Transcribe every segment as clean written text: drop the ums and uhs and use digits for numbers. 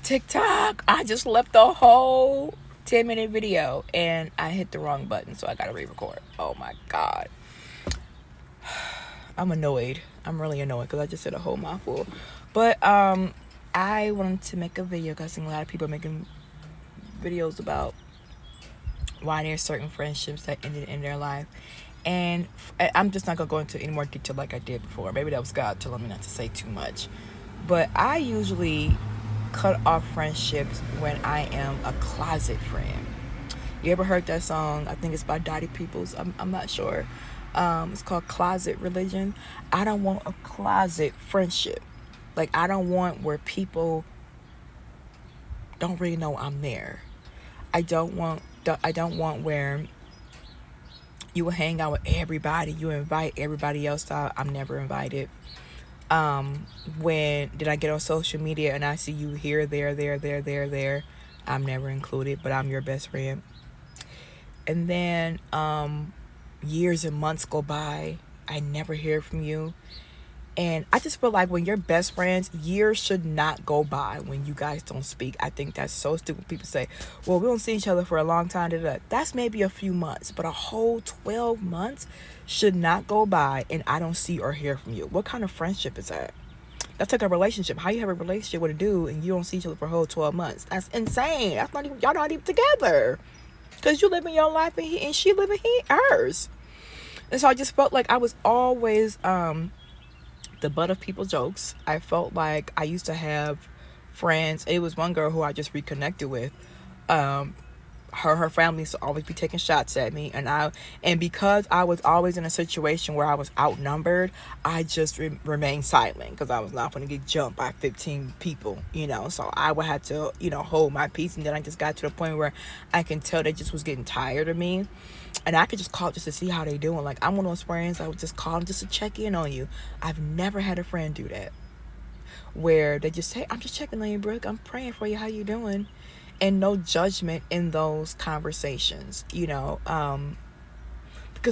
TikTok. I just left the whole 10-minute video and I hit the wrong button, so I gotta re-record. Oh my god. I'm annoyed. I'm really annoyed because I just said a whole mouthful. But I wanted to make a video because I think a lot of people are making videos about why there's certain friendships that ended in their life. And I'm just not going to go into any more detail like I did before. Maybe that was God telling me not to say too much. But I usually cut off friendships when I am a closet friend. You ever heard that song? I think it's by Dottie Peoples. I'm not sure. It's called Closet Religion. I don't want a closet friendship. Like, I don't want where people don't really know I'm there. I don't want where you will hang out with everybody. You invite everybody else out. I'm never invited. When did I get on social media and I see you here, there, I'm never included, but I'm your best friend. And then years and months go by, I never hear from you. And I just feel like when you're best friends, years should not go by when you guys don't speak. I think that's so stupid. People say, well, we don't see each other for a long time. That's maybe a few months, but a whole 12 months should not go by and I don't see or hear from you. What kind of friendship is that? That's like a relationship. How you have a relationship with a dude and you don't see each other for a whole 12 months? That's insane. That's not even, y'all not even together. Because you live in your life and she living hers. And so I just felt like I was always the butt of people's jokes. I felt like I used to have friends. It was one girl who I just reconnected with. Her family used to always be taking shots at me, and because I was always in a situation where I was outnumbered, I just remained silent because I was not going to get jumped by 15 people, so I would have to hold my peace. And then I just got to the point where I can tell they just was getting tired of me, and I could just call just to see how they doing. Like, I'm one of those friends I would just call them just to check in on you. I've never had a friend do that where they just say, I'm just checking on you, Brooke, I'm praying for you, how you doing? And no judgment in those conversations, because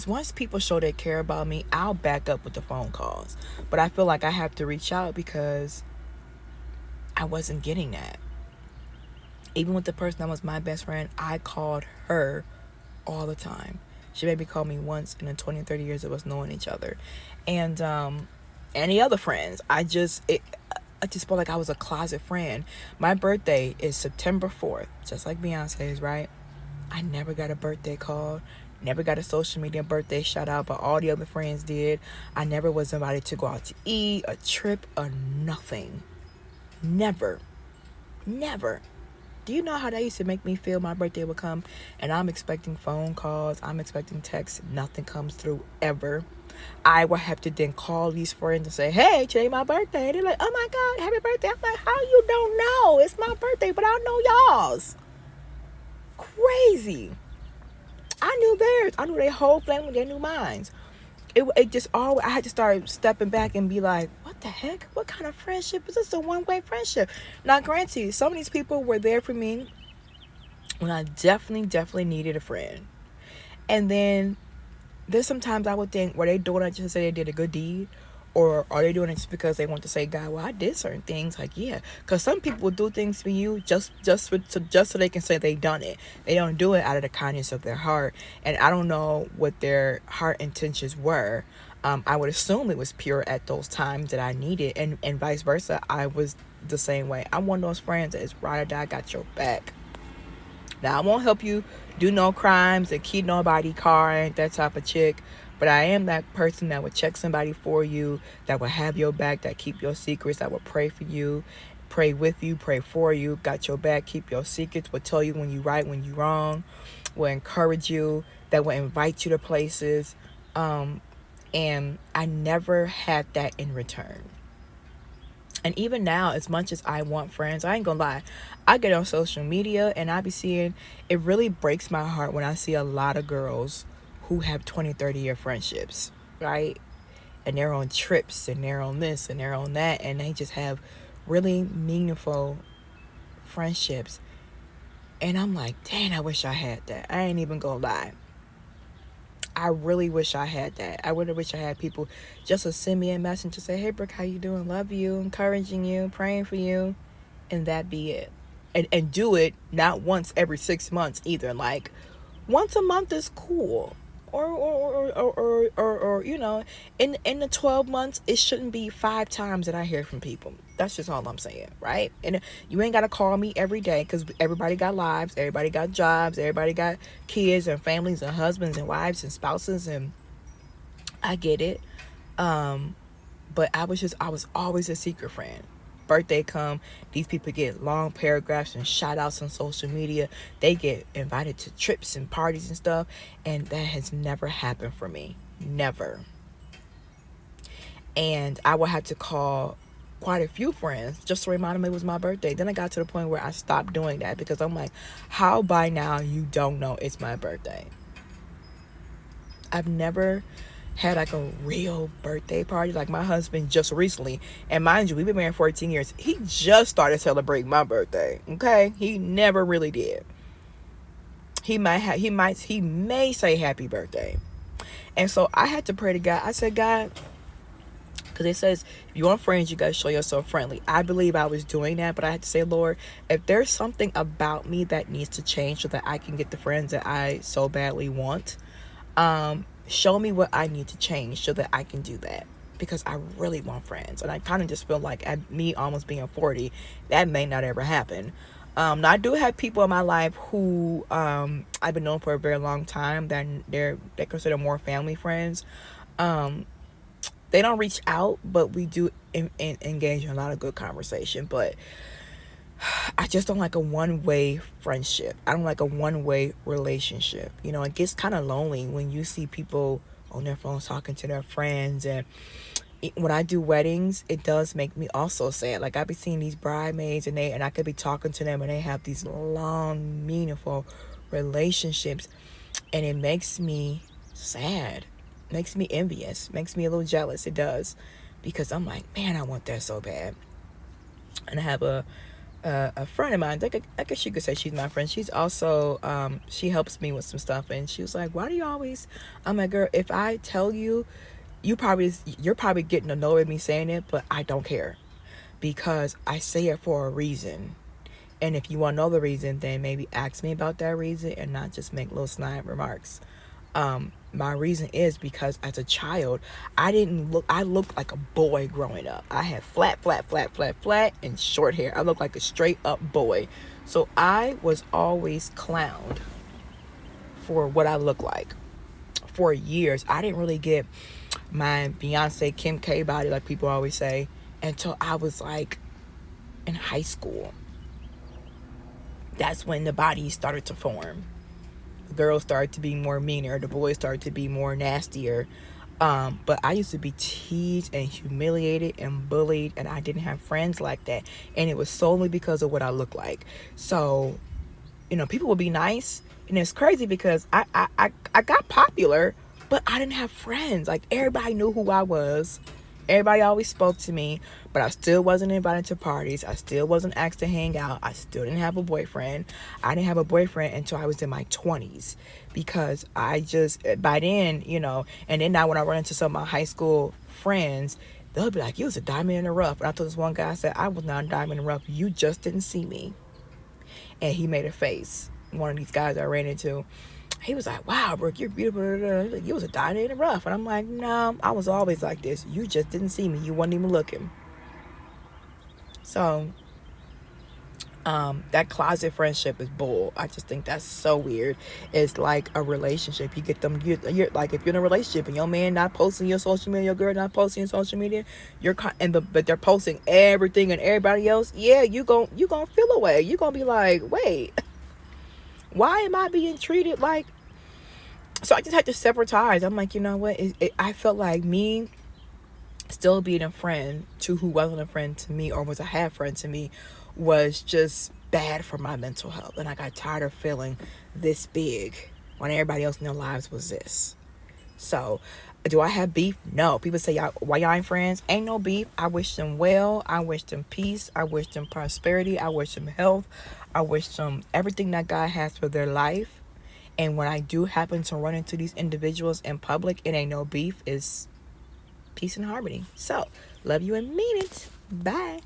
once people show they care about me, I'll back up with the phone calls. But I feel like I have to reach out because I wasn't getting that. Even with the person that was my best friend, I called her all the time. She maybe called me once in the 20, 30 years of us knowing each other. And any other friends, I just felt like I was a closet friend. My birthday is September 4th, just like Beyonce's, right? I never got a birthday call, never got a social media birthday shout out, but all the other friends did. I never was invited to go out to eat, a trip, or nothing. Never. Do you know how that used to make me feel? My birthday would come and I'm expecting phone calls, I'm expecting texts, nothing comes through ever. I would have to then call these friends and say, hey, today my birthday. They're like, oh my God, happy birthday. I'm like, how you don't know? It's my birthday, but I know y'all's. Crazy. I knew theirs. I knew their whole family. They knew mine. It just always, I had to start stepping back and be like, what the heck? What kind of friendship is this? A one-way friendship. Now, granted, some of these people were there for me when I definitely needed a friend. And then there's sometimes I would think, were they doing it just to say they did a good deed? Or are they doing it just because they want to say, God, well, I did certain things? Like, yeah. Because some people will do things for you just so they can say they done it. They don't do it out of the kindness of their heart. And I don't know what their heart intentions were. I would assume it was pure at those times that I needed. And vice versa, I was the same way. I'm one of those friends that is ride or die, got your back. Now, I won't help you do no crimes and keep nobody car. I ain't that type of chick. But I am that person that would check somebody for you, that will have your back, that keep your secrets, that will pray for you, pray with you, pray for you, got your back, keep your secrets, will tell you when you right, when you wrong, will encourage you, that will invite you to places. And I never had that in return. And even now, as much as I want friends, I ain't gonna lie, I get on social media and I be seeing, it really breaks my heart when I see a lot of girls who have 20, 30-year friendships, right? And they're on trips and they're on this and they're on that, and they just have really meaningful friendships. And I'm like, dang, I wish I had that. I ain't even gonna lie. I really wish I had that. I really wish I had people just to send me a message to say, hey, Brooke, how you doing? Love you, encouraging you, praying for you, and that be it. and do it not once every 6 months either. Like once a month is cool. Or you know, in the 12 months, it shouldn't be 5 times that I hear from people. That's just all I'm saying, right? And you ain't gotta call me every day, because everybody got lives, everybody got jobs, everybody got kids and families and husbands and wives and spouses, and I get it. But I was always a secret friend. Birthday come, these people get long paragraphs and shout outs on social media. They get invited to trips and parties and stuff, and that has never happened for me. Never. And I would have to call quite a few friends just to remind them it was my birthday. Then I got to the point where I stopped doing that, because I'm like, how by now you don't know it's my birthday? I've never had like a real birthday party. Like my husband just recently, and mind you, we've been married 14 years, he just started celebrating my birthday. Okay, he never really did. He may say happy birthday. And so I had to pray to God. I said, God, because it says if you want friends, you got to show yourself friendly. I believe I was doing that, but I had to say, Lord, if there's something about me that needs to change so that I can get the friends that I so badly want, show me what I need to change so that I can do that, because I really want friends. And I kind of just feel like, at me almost being 40, that may not ever happen. Now I do have people in my life who I've been known for a very long time that they're considered more family friends. They don't reach out, but we do engage in a lot of good conversation. But I just don't like a one-way friendship. I don't like a one-way relationship. You know, it gets kind of lonely when you see people on their phones talking to their friends. And when I do weddings, it does make me also sad. Like I be seeing these bridesmaids, and I could be talking to them, and they have these long, meaningful relationships, and it makes me sad. Makes me envious. Makes me a little jealous. It does, because I'm like, man, I want that so bad. And I have a friend of mine, I guess you could say she's my friend. She's also, she helps me with some stuff. And she was like, why do you always, I'm like, girl, if I tell you, you're probably getting annoyed with me saying it, but I don't care, because I say it for a reason. And if you want to know the reason, then maybe ask me about that reason and not just make little snide remarks. My reason is because as a child, I looked like a boy growing up. I had flat, and short hair. I looked like a straight up boy. So I was always clowned for what I look like. For years, I didn't really get my Beyonce, Kim K body, like people always say, until I was like in high school. That's when the body started to form. The girls started to be more meaner, the boys started to be more nastier. But I used to be teased and humiliated and bullied, and I didn't have friends like that. And it was solely because of what I looked like. So, you know, people would be nice, and it's crazy because I got popular, but I didn't have friends. Like everybody knew who I was. Everybody always spoke to me, but I still wasn't invited to parties. I still wasn't asked to hang out. I still didn't have a boyfriend. I didn't have a boyfriend until I was in my 20s, because I just, by then, you know, and then now when I run into some of my high school friends, they'll be like, you was a diamond in the rough. And I told this one guy, I said, I was not a diamond in the rough. You just didn't see me. And he made a face. One of these guys I ran into, he was like, wow, Brooke, you're beautiful. You was a diamond in the rough. And I'm like, no, I was always like this. You just didn't see me. You wasn't even looking. So, that closet friendship is bull. I just think that's so weird. It's like a relationship. You get them, you're like, if you're in a relationship and your man not posting your social media, your girl not posting your social media, but they're posting everything and everybody else, yeah, you gon' feel away. You gonna be like, wait, why am I being treated like? So I just had to sever ties. I'm like, you know what? I felt like me still being a friend to who wasn't a friend to me, or was a half friend to me, was just bad for my mental health. And I got tired of feeling this big when everybody else in their lives was this. So, do I have beef? No. People say, why y'all ain't friends? Ain't no beef. I wish them well. I wish them peace. I wish them prosperity. I wish them health. I wish them everything that God has for their life. And when I do happen to run into these individuals in public, it ain't no beef. It's peace and harmony. So, love you and mean it. Bye.